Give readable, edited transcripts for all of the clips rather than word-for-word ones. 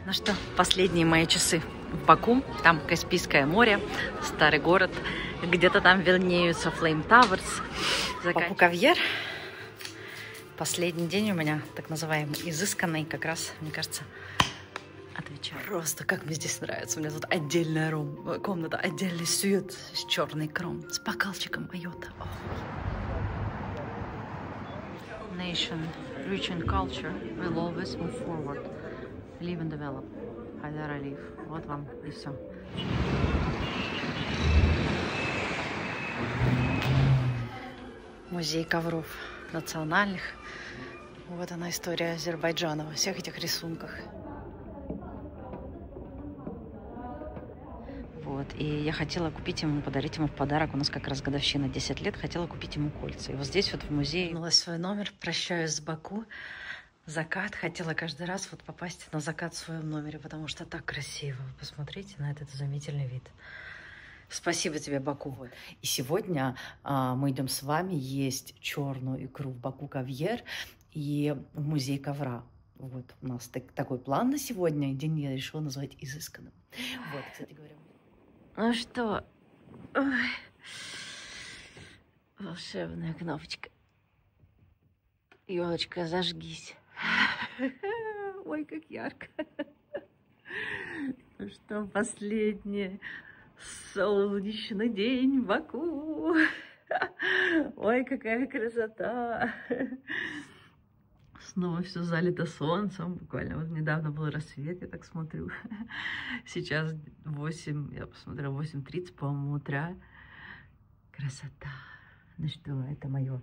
Ну что, последние мои часы в Баку. Там Каспийское море, старый город. Где-то там виднеются Flame Towers. Баку Кавьер. Последний день у меня, так называемый, изысканный, как раз, мне кажется, отвечаю. Просто как мне здесь нравится. У меня тут отдельная комната, отдельный свет с черной кром, с бокалчиком айота. Nation, rich in culture, will always move forward. Live and develop. Хайдар Алиев. Вот вам и все. Музей ковров национальных. Вот она история Азербайджана во всех этих рисунках. Вот. И я хотела купить ему, подарить ему в подарок. У нас как раз годовщина 10 лет. Хотела купить ему кольца. И вот здесь вот в музее вернулась в свой номер. Прощаюсь с Баку. Закат. Хотела каждый раз вот попасть на закат в своем номере, потому что так красиво. Посмотрите на этот изумительный вид. Спасибо тебе, Баку. И сегодня мы идем с вами есть черную икру в Баку Кавьер и в музей ковра. Вот у нас такой план на сегодня. День я решила назвать изысканным. Вот, кстати говоря. Ну что? Ой. Волшебная кнопочка. Елочка, зажгись. Ой, как ярко. Ну что, последний солнечный день в Баку. Ой, какая красота. Снова все залито солнцем. Буквально вот недавно был рассвет, я так смотрю. Сейчас 8, я посмотрела, 8:30, по-моему, утра. Красота. Ну что, это мое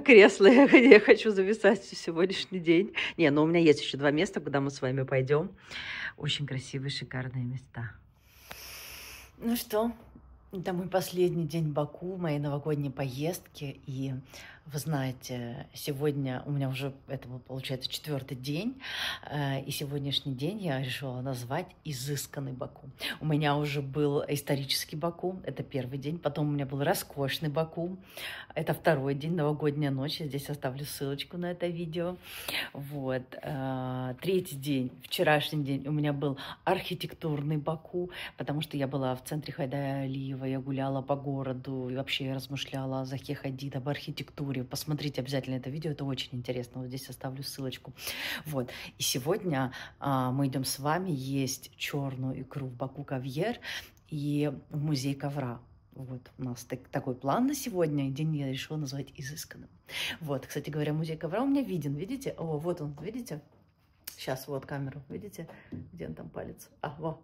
кресло, где я хочу зависать сегодняшний день. Не, но у меня есть еще 2 места, куда мы с вами пойдем. Очень красивые, шикарные места. Ну что, это мой последний день в Баку, моей новогодней поездки. И вы знаете, сегодня у меня уже, это получается 4-й день. И сегодняшний день я решила назвать изысканный Баку. У меня уже был исторический Баку, это 1-й день. Потом у меня был роскошный Баку, это 2-й день, новогодняя ночь. Я здесь оставлю ссылочку на это видео. Вот. 3-й день, вчерашний день, у меня был архитектурный Баку, потому что я была в центре Хайдара Алиева, я гуляла по городу и вообще я размышляла о Захе Хадид, об архитектуре. Посмотрите обязательно это видео, это очень интересно. Вот здесь оставлю ссылочку. Вот. И сегодня мы идем с вами есть черную икру в Баку Кавьер и в музей ковра. Вот у нас такой план на сегодня. День я решила назвать изысканным. Вот, кстати говоря, музей ковра у меня виден, видите? О, вот он, видите? Сейчас, вот камеру, видите? Где он там палец? А, вот.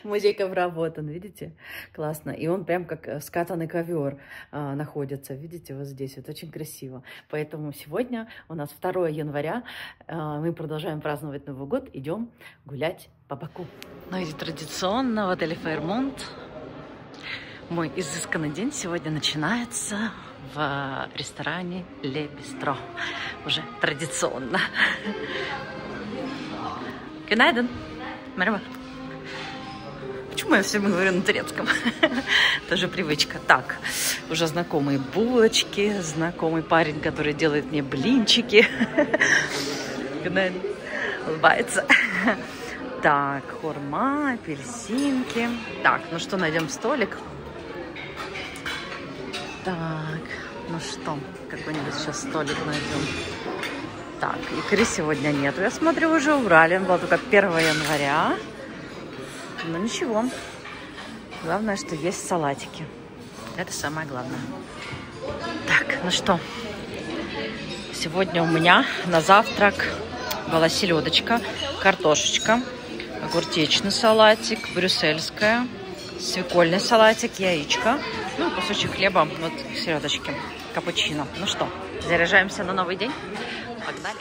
Музей ковра, вот он, видите? Классно. И он прям как скатанный ковер находится, видите, вот здесь. Вот очень красиво. Поэтому сегодня у нас 2 января. Мы продолжаем праздновать Новый год. Идем гулять по Баку. Ну и традиционно в отеле Fairmont мой изысканный день сегодня начинается в ресторане Le Bistro. Уже традиционно. Günaydın. Merhaba. Почему я все время говорю на турецком? Тоже привычка. Так, уже знакомые булочки, знакомый парень, который делает мне блинчики. Günaydın. Улыбается. Так, хурма, апельсинки. Так, ну что, найдем столик. Так, ну что, какой-нибудь сейчас столик найдем. Так, икры сегодня нету. Я смотрю, уже убрали. Он был только 1 января. Но ничего. Главное, что есть салатики. Это самое главное. Так, ну что. Сегодня у меня на завтрак была селедочка, картошечка, огуречный салатик, брюссельская, свекольный салатик, яичко, ну и кусочек хлеба, вот селедочки, капучино. Ну что, заряжаемся на новый день? Погнали!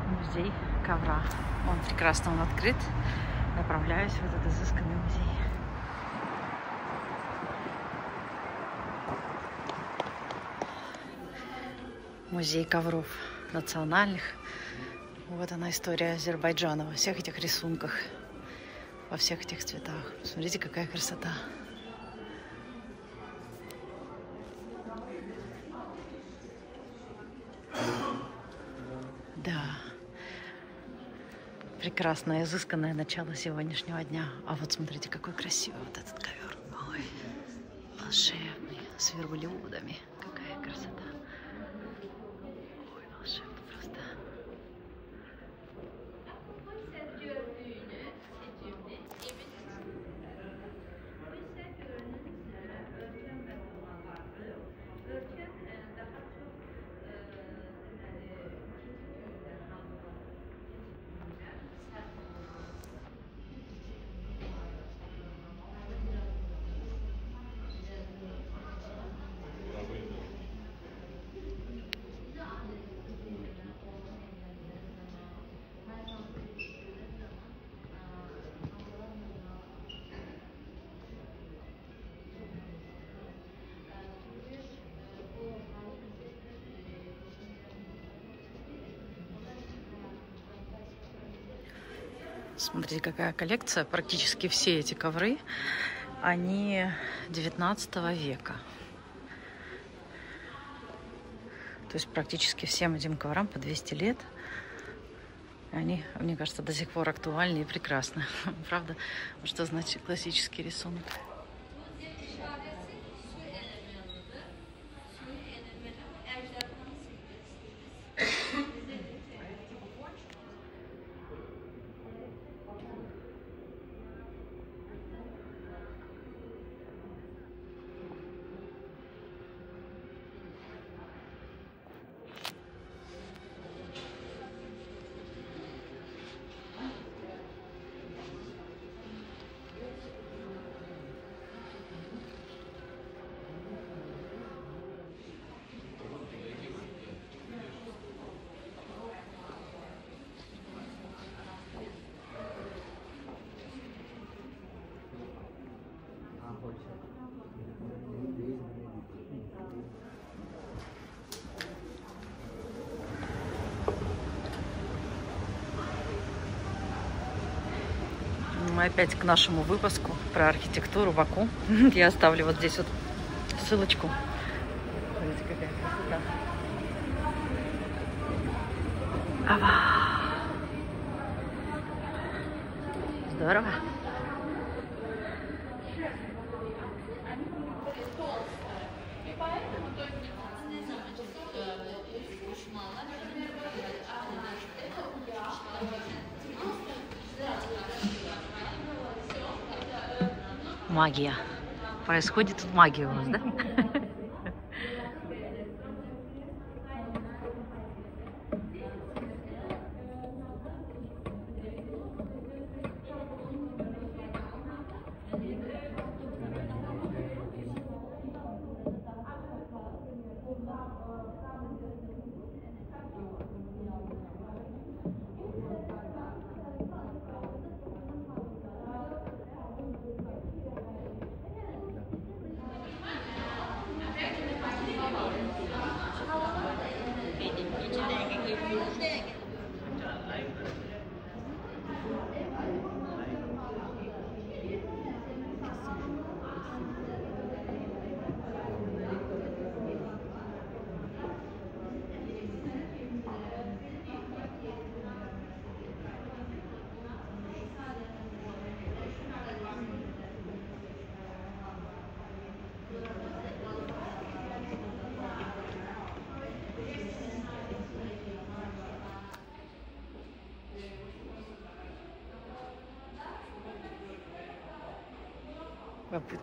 Музей ковра. Он прекрасно, он открыт. Направляюсь в этот изысканный музей. Музей ковров национальных. Вот она история Азербайджана во всех этих рисунках, во всех этих цветах. Смотрите, какая красота. Да. Прекрасное, изысканное начало сегодняшнего дня. А вот смотрите, какой красивый вот этот ковер. Ой, волшебный, с верблюдами. Какая красота. Ой, волшебно просто. Смотрите, какая коллекция. Практически все эти ковры, они 19 века. То есть практически всем этим коврам по 200 лет. Они, мне кажется, до сих пор актуальны и прекрасны. Правда? Что значит классический рисунок? Мы опять к нашему выпуску про архитектуру Баку. Я оставлю вот здесь вот ссылочку. Смотрите, какая красота. Здорово. Магия. Происходит тут магия у вас, да?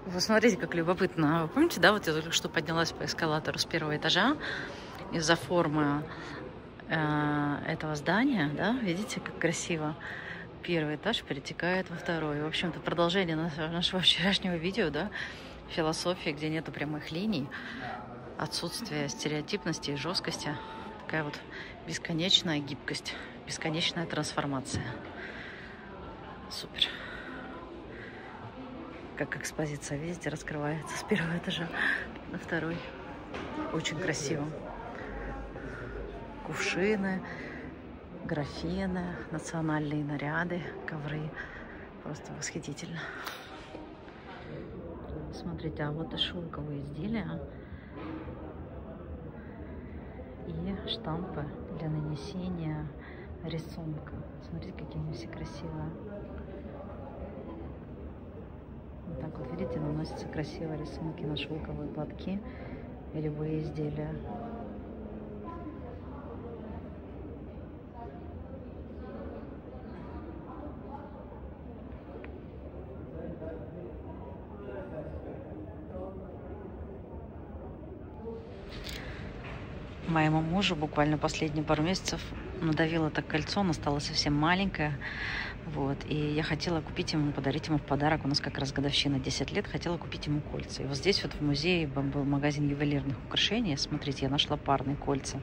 Вы смотрите, как любопытно. Вы помните, да, вот я только что поднялась по эскалатору с первого этажа из-за формы этого здания, да, видите, как красиво. Первый этаж перетекает во второй. В общем-то, продолжение нашего вчерашнего видео, да, философия, где нету прямых линий, отсутствие стереотипности и жесткости. Такая вот бесконечная гибкость, бесконечная трансформация. Супер. Как экспозиция, видите, раскрывается с первого этажа на второй. Очень красиво. Кувшины, графины, национальные наряды, ковры. Просто восхитительно. Смотрите, а вот и шелковые изделия и штампы для нанесения рисунка. Смотрите, какие они все красивые. Вот так вот, видите, наносятся красивые рисунки на шелковые платки и любые изделия. Моему мужу буквально последние пару месяцев надавило так кольцо, оно стало совсем маленькое. Вот. И я хотела купить ему, подарить ему в подарок. У нас как раз годовщина 10 лет. Хотела купить ему кольца. И вот здесь вот в музее был магазин ювелирных украшений. Смотрите, я нашла парные кольца.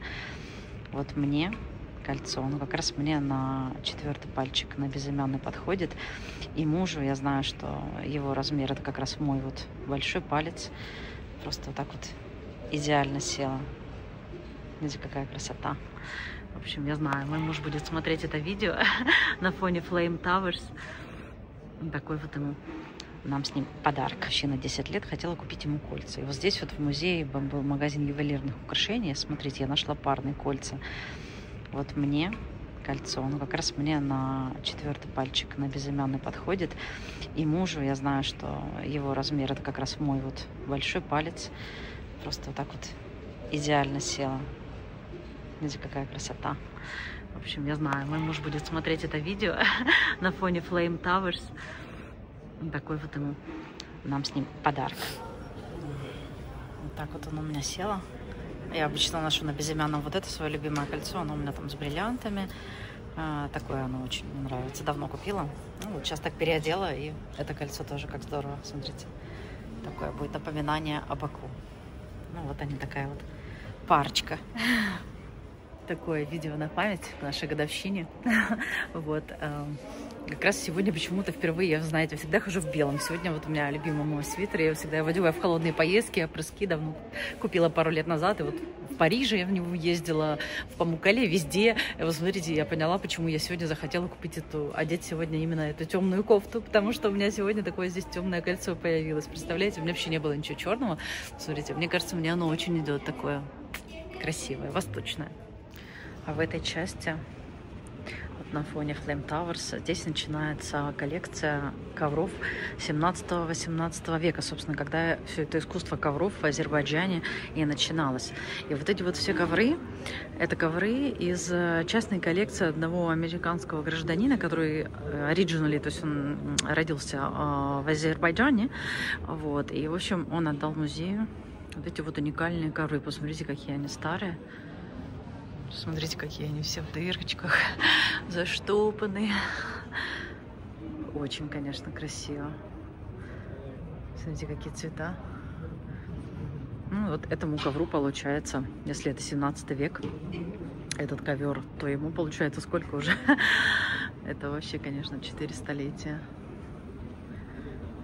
Вот мне кольцо, оно как раз мне на 4-й пальчик, на безымянный подходит. И мужу, я знаю, что его размер, это как раз мой вот большой палец. Просто вот так вот идеально села. Видите, какая красота. В общем, я знаю, мой муж будет смотреть это видео на фоне Flame Towers. Такой вот ему, нам с ним подарок. Мужчина 10 лет, хотела купить ему кольца. И вот здесь вот в музее был магазин ювелирных украшений. Смотрите, я нашла парные кольца. Вот мне кольцо, оно как раз мне на 4-й пальчик, на безымянный подходит. И мужу, я знаю, что его размер, это как раз мой вот большой палец. Просто вот так вот идеально села. Видите, какая красота. В общем, я знаю, мой муж будет смотреть это видео на фоне Flame Towers. Такой вот ему, нам с ним подарок. Вот так вот оно у меня село. Я обычно ношу на безымянном вот это свое любимое кольцо. Оно у меня там с бриллиантами. Такое оно очень мне нравится. Давно купила. Ну, вот сейчас так переодела. И это кольцо тоже как здорово. Смотрите. Такое будет напоминание о Баку. Ну, вот они, такая вот парочка. Такое видео на память к нашей годовщине. Вот. Как раз сегодня почему-то впервые, я, знаете, всегда хожу в белом. Сегодня вот у меня любимый мой свитер. Я его всегда водю в холодные поездки, опрыски давно купила пару лет назад. И вот в Париже я в него ездила, в Памукале, везде. И вот смотрите, я поняла, почему я сегодня захотела купить одеть сегодня именно эту темную кофту. Потому что у меня сегодня такое здесь темное кольцо появилось. Представляете, у меня вообще не было ничего черного. Смотрите, мне кажется, мне оно очень идет такое красивое, восточное. А в этой части, вот на фоне Flame Towers, здесь начинается коллекция ковров 17-18 века, собственно, когда все это искусство ковров в Азербайджане и начиналось. И вот эти вот все ковры, это ковры из частной коллекции одного американского гражданина, который оригинально, то есть он родился в Азербайджане, вот, и, в общем, он отдал музею вот эти вот уникальные ковры. Посмотрите, какие они старые. Смотрите, какие они все в дырочках, заштопанные. Очень, конечно, красиво. Смотрите, какие цвета. Ну, вот этому ковру получается, если это 17 век, этот ковер, то ему получается сколько уже? Это вообще, конечно, 4 столетия.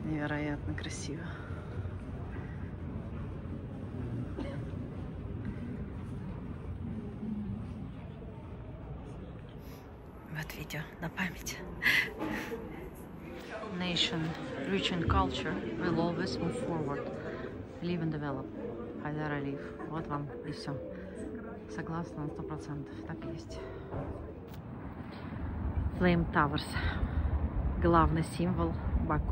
Невероятно красиво. Вот видео на память. Nation, rich in culture, will always move forward. Live and develop. Хайдар Алиев. Вот вам и все. Согласна на 100%. Так и есть. Flame Towers. Главный символ Баку.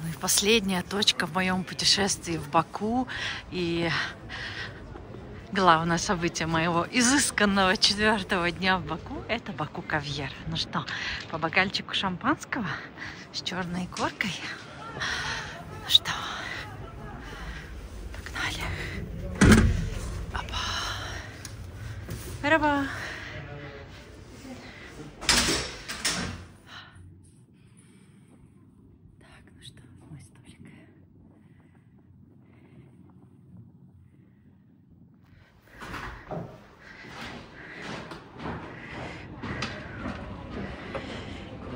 ну и последняя точка в моем путешествии в Баку. И главное событие моего изысканного 4-го дня в Баку — это Баку Кавьер. Ну что, по бокальчику шампанского с черной коркой. Ну что, погнали. Опа. Мерхаба. Так, ну что, мой столик.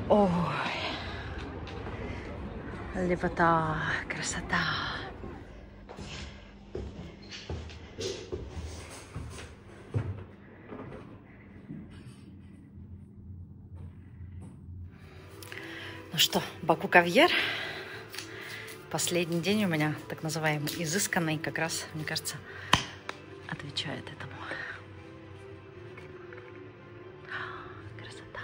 Ой, лепота, красота. Ну что, Баку Кавьер. Последний день у меня, так называемый изысканный, как раз, мне кажется, отвечает этому. Красота.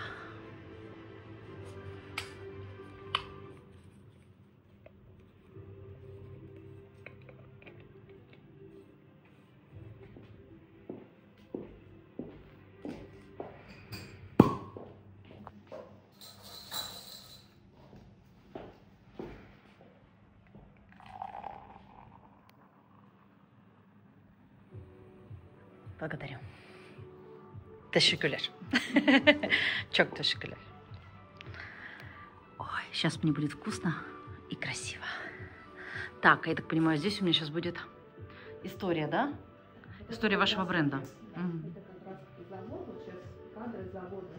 Благодарю. Teşekkürler. Çok teşekkürler. Ой, сейчас мне будет вкусно и красиво. Так, я так понимаю, здесь у меня сейчас будет история, да? История вашего бренда. Это как раз завод, вот сейчас кадры завода.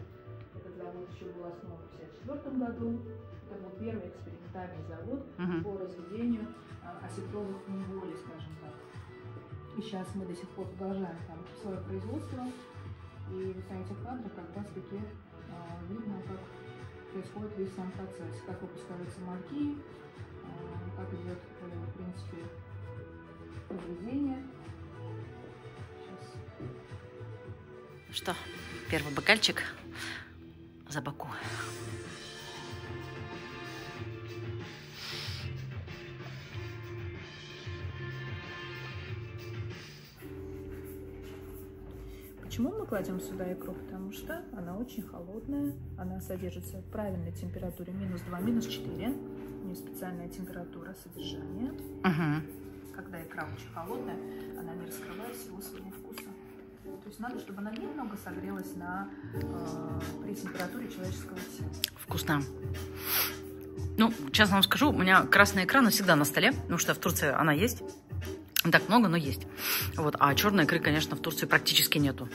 Этот завод еще был основан в 1954 году. Это был первый экспериментальный завод по разведению осетровых фунгулей, скажем так. И сейчас мы до сих пор продолжаем там свое производство. И вот на этих кадрах как раз таки видно, как происходит весь сам процесс, как выпускаются мальки, как идет, в принципе, разведение. Что, первый бокальчик за Баку. Почему мы кладем сюда икру? Потому что она очень холодная, она содержится в правильной температуре -2, -4. У нее специальная температура содержания. Когда икра очень холодная, она не раскрывает всего своего вкуса. То есть надо, чтобы она немного согрелась при температуре человеческого тела. Вкусно. Ну, честно вам скажу, у меня красная икра всегда на столе, потому что в Турции она есть. Не так много, но есть. Вот. А черной икры, конечно, в Турции практически нету.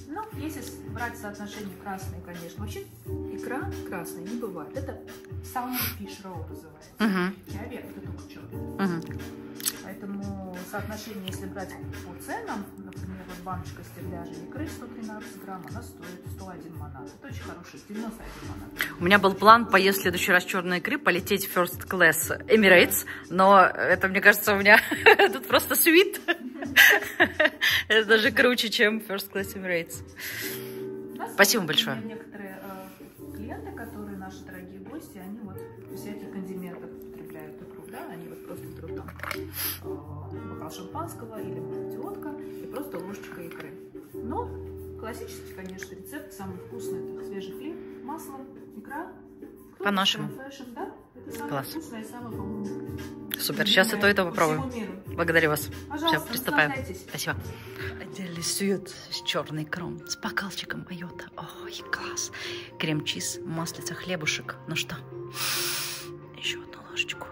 Ну, если брать соотношение красной, конечно, вообще икра красной не бывает. Это salmon fish roll называется. Чавер, это только черный. Поэтому соотношение, если брать по ценам, например, вот баночка стерляжей икры 113 грамм, она стоит 101 манат. Это очень хороший, 91 манат. У меня был план поесть в следующий раз черной икры, полететь в First Class Emirates, но это, мне кажется, у меня тут просто свит. Это даже круче, чем First Class Emirates. Спасибо большое. Некоторые клиенты, которые наши дорогие гости, они вот всяких кондиментов употребляют икру, да, они вот просто берут там бокал шампанского или мартиотка и просто ложечка икры. Но классический, конечно, рецепт, самый вкусный, это свежий хлеб, масло, икра. По-нашему. Да? Это самое Класс. вкусное и самое, по-моему, Супер, сейчас и то, и то попробуем. Благодарю вас. Пожалуйста, Все, приступаем. наслаждайтесь. Спасибо. Отдельный сюит с черной икрой, с бокалчиком айота. Ой, класс. Крем-чиз, маслица, хлебушек. Ну что, еще одну ложечку.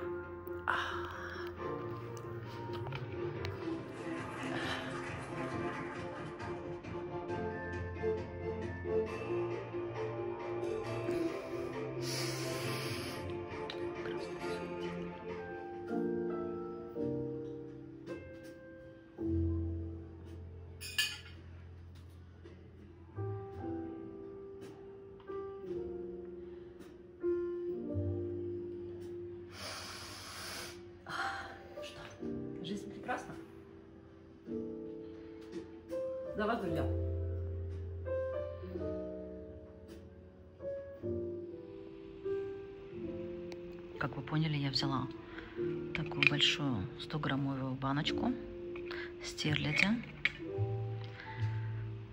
Прекрасно. За вас, друзья. Как вы поняли, я взяла такую большую 100-граммовую баночку стерляди.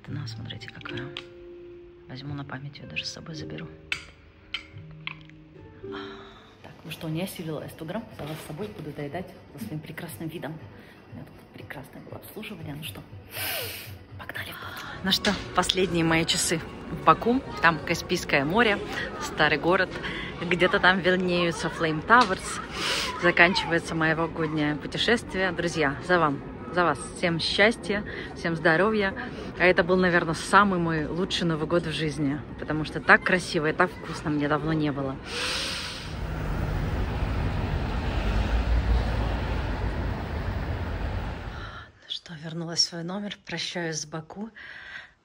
На, смотрите, какая. Возьму на память, ее даже с собой заберу. Так, ну что, не осилила я 100 грамм, взяла с собой, буду доедать за своим прекрасным видом. У меня тут прекрасное было обслуживание. Ну что, погнали. Ну что, последние мои часы в Баку. Там Каспийское море, старый город. Где-то там виднеются Flame Towers. Заканчивается мое новогоднее путешествие. Друзья, за вас. Всем счастья, всем здоровья. А это был, наверное, самый мой лучший Новый год в жизни. Потому что так красиво и так вкусно мне давно не было. Ну что, вернулась в свой номер. Прощаюсь с Баку.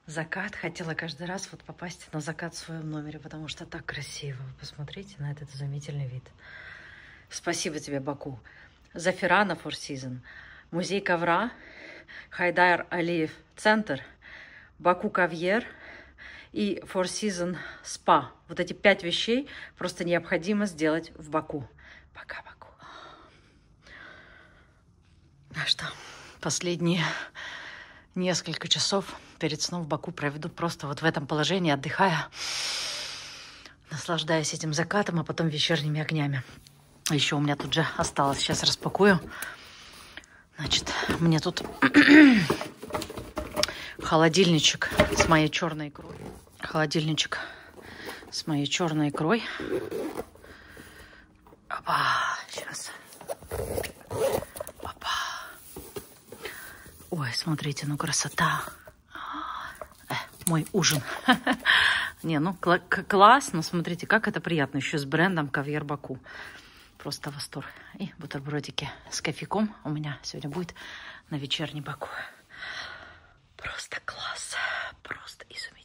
Закат. Хотела каждый раз вот попасть на закат в своем номере, потому что так красиво. Посмотрите на этот изумительный вид. Спасибо тебе, Баку. Зафирана Four Seasons. Музей ковра, Хайдар Алиев центр, Баку Кавьер и Four Seasons спа. Вот эти 5 вещей просто необходимо сделать в Баку. Пока, Баку. А что, последние несколько часов перед сном в Баку проведу просто вот в этом положении, отдыхая, наслаждаясь этим закатом, а потом вечерними огнями. Еще у меня тут же осталось, сейчас распакую. Значит, мне тут холодильничек с моей черной икрой. Холодильничек с моей черной икрой. Опа, сейчас. Опа. Ой, смотрите, ну красота. Мой ужин. Не, ну классно, смотрите, как это приятно. Еще с брендом Кавьер Баку. Просто восторг. И бутербродики с кофейком у меня сегодня будет на вечерний Баку. Просто класс. Просто изумительно.